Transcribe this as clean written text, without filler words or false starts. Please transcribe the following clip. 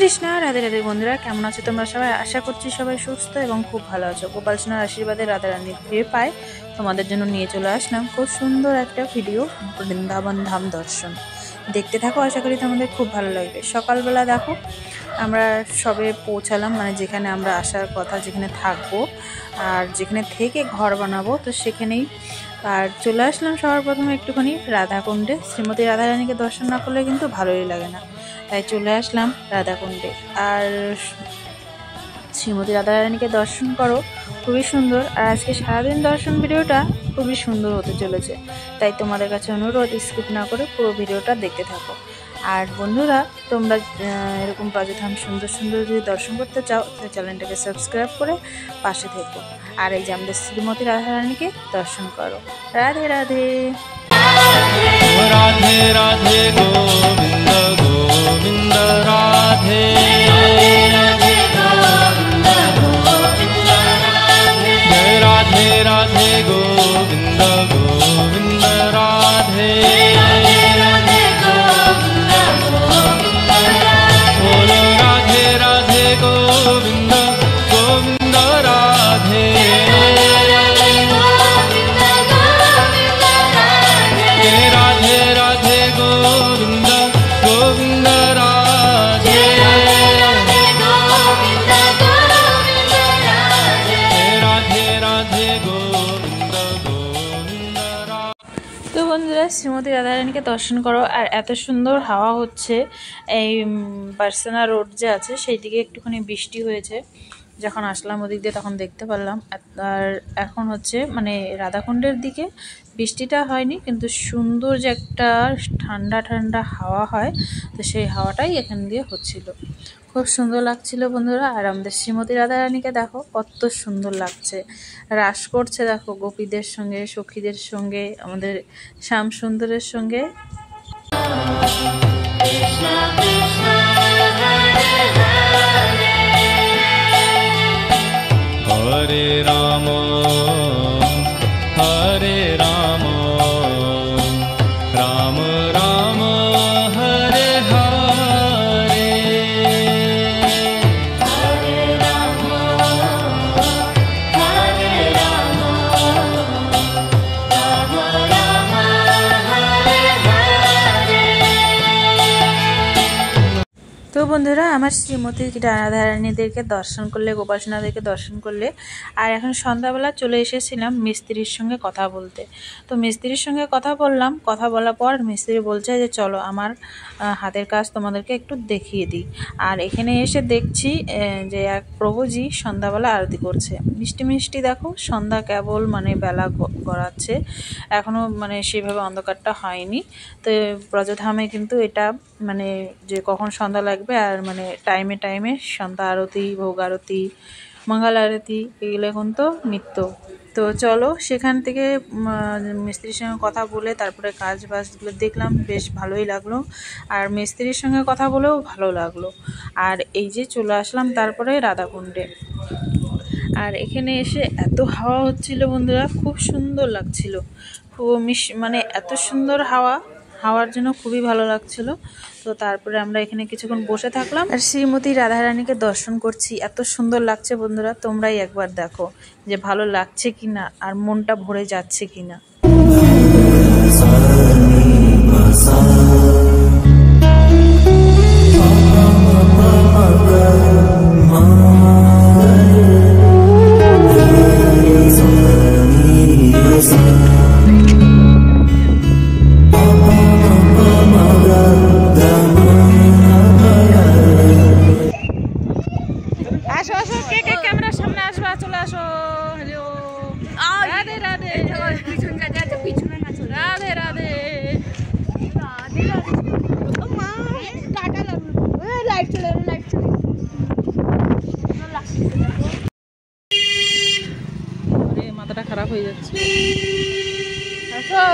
কৃষ্ণ রাধে রাধে বন্ধুরা, কেমন আছো তোমরা সবাই? আশা করছি সবাই সুস্থ এবং খুব ভালো আছো। গোপাল সোনার আশীর্বাদে রাধা রানীর কৃপা পায় তোমাদের জন্য নিয়ে চলে আসলাম খুব সুন্দর একটা ভিডিও, বৃন্দাবন ধাম দর্শন। দেখতে থাকো, আশা করি তোমাদের খুব ভালো লাগবে। সকালবেলা দেখো আমরা সবে পৌঁছালাম, মানে যেখানে আমরা আসার কথা, যেখানে থাকবো আর যেখানে থেকে ঘর বানাবো, তো সেখানেই আর চলে আসলাম সবার প্রথমে একটুখানি রাধাকুণ্ডে। শ্রীমতী রাধারানীকে দর্শন না করলে কিন্তু ভালোই লাগে না, তাই চলে আসলাম রাধাকুণ্ডে। আর শ্রীমতী রাধারানীকে দর্শন করো, খুবই সুন্দর। আর আজকে সারাদিন দর্শন ভিডিওটা খুবই সুন্দর হতে চলেছে, তাই তোমাদের কাছে অনুরোধ স্কিপ না করে পুরো ভিডিওটা দেখতে থাকো। আর বন্ধুরা, তোমরা এরকম ব্রজধাম সুন্দর সুন্দর যদি দর্শন করতে চাও, তাহলে চ্যানেলটাকে সাবস্ক্রাইব করে পাশে থেকো। আর এই যে আমাদের শ্রীমতী রাধারানীকে দর্শন করো। রাধে রাধে রাধে রাধে গোবিন্দ গোবিন্দ রাধে রাধে রাধে গোবিন্দ গোবিন্দ রাধে বলো রাধে রাধে গোবিন্দ গোবিন্দ রাধে রাধে রাধে গোবিন্দ গোবিন্দ রাধে রাধে রাধে গোবিন্দ গোবিন্দ রাধে। তো বন্ধুরা, শ্রীমতী রাধারানীকে দর্শন করো। আর এত সুন্দর হাওয়া হচ্ছে, এই বার্সেনা রোড যে আছে সেই দিকে একটুখানি বৃষ্টি হয়েছে, যখন আসলাম ওদিক দিয়ে তখন দেখতে পারলাম। আর এখন হচ্ছে মানে রাধাকুণ্ডের দিকে বৃষ্টিটা হয়নি, কিন্তু সুন্দর যে একটা ঠান্ডা ঠান্ডা হাওয়া হয়, তো সেই হাওয়াটাই এখান দিয়ে হচ্ছিল, খুব সুন্দর লাগছিল বন্ধুরা। আর আমাদের শ্রীমতী রাধারানীকে দেখো কত সুন্দর লাগছে, রাস করছে দেখো গোপীদের সঙ্গে, সখীদের সঙ্গে, আমাদের শ্যাম সুন্দরের সঙ্গে। হরে রাম হরে রাম রাম রাম হরে হরে হরে রাম হরে রাম রাম রাম হরে হরে। তো বন্ধুরা, আমার শ্রীমতী রাধারানীদেরকে দর্শন করলে, গোপাল সোনাদেরকে দর্শন করলে, আর এখন সন্ধ্যাবেলা চলে এসেছিলাম মিস্ত্রির সঙ্গে কথা বলতে। তো মিস্ত্রির সঙ্গে কথা বললাম, কথা বলার পর মিস্ত্রি বলছে যে চলো আমার হাতের কাজ তোমাদেরকে একটু দেখিয়ে দিই। আর এখানে এসে দেখছি যে এক প্রভুজি সন্ধ্যাবেলা আরতি করছে। মিষ্টি মিষ্টি দেখো, সন্ধ্যা কেবল মানে বেলা গড়াচ্ছে, এখনও মানে সেইভাবে অন্ধকারটা হয়নি। তো ব্রজধামে কিন্তু এটা মানে যে কখন সন্ধ্যা লাগবে আর মানে টাইমে টাইমে সন্ধ্যা আরতি, ভোগ আরতি, মঙ্গল আরতি এগুলো এখন তো নিত্য। তো চলো সেখান থেকে মিস্ত্রির সঙ্গে কথা বলে তারপরে কাজ বাজগুলো দেখলাম, বেশ ভালোই লাগলো। আর মিস্ত্রির সঙ্গে কথা বলেও ভালো লাগলো। আর এই যে চলে আসলাম তারপরে রাধাকুণ্ডে। আর এখানে এসে এত হাওয়া হচ্ছিল বন্ধুরা, খুব সুন্দর লাগছিল, খুব মানে এত সুন্দর হাওয়ার জন্য খুবই ভালো লাগছিল। তো তারপরে আমরা এখানে কিছুক্ষণ বসে থাকলাম আর শ্রীমতী রাধারানীকে দর্শন করছি। এত সুন্দর লাগছে বন্ধুরা, তোমরাই একবার দেখো যে ভালো লাগছে কিনা আর মনটা ভরে যাচ্ছে কিনা। আসো আসো, কে কে ক্যামেরার সামনে আসবা, চলে আসো। হ্যালো, রাধে রাধে, রাধে রাধে। মাথাটা খারাপ হয়ে যাচ্ছে। আসো।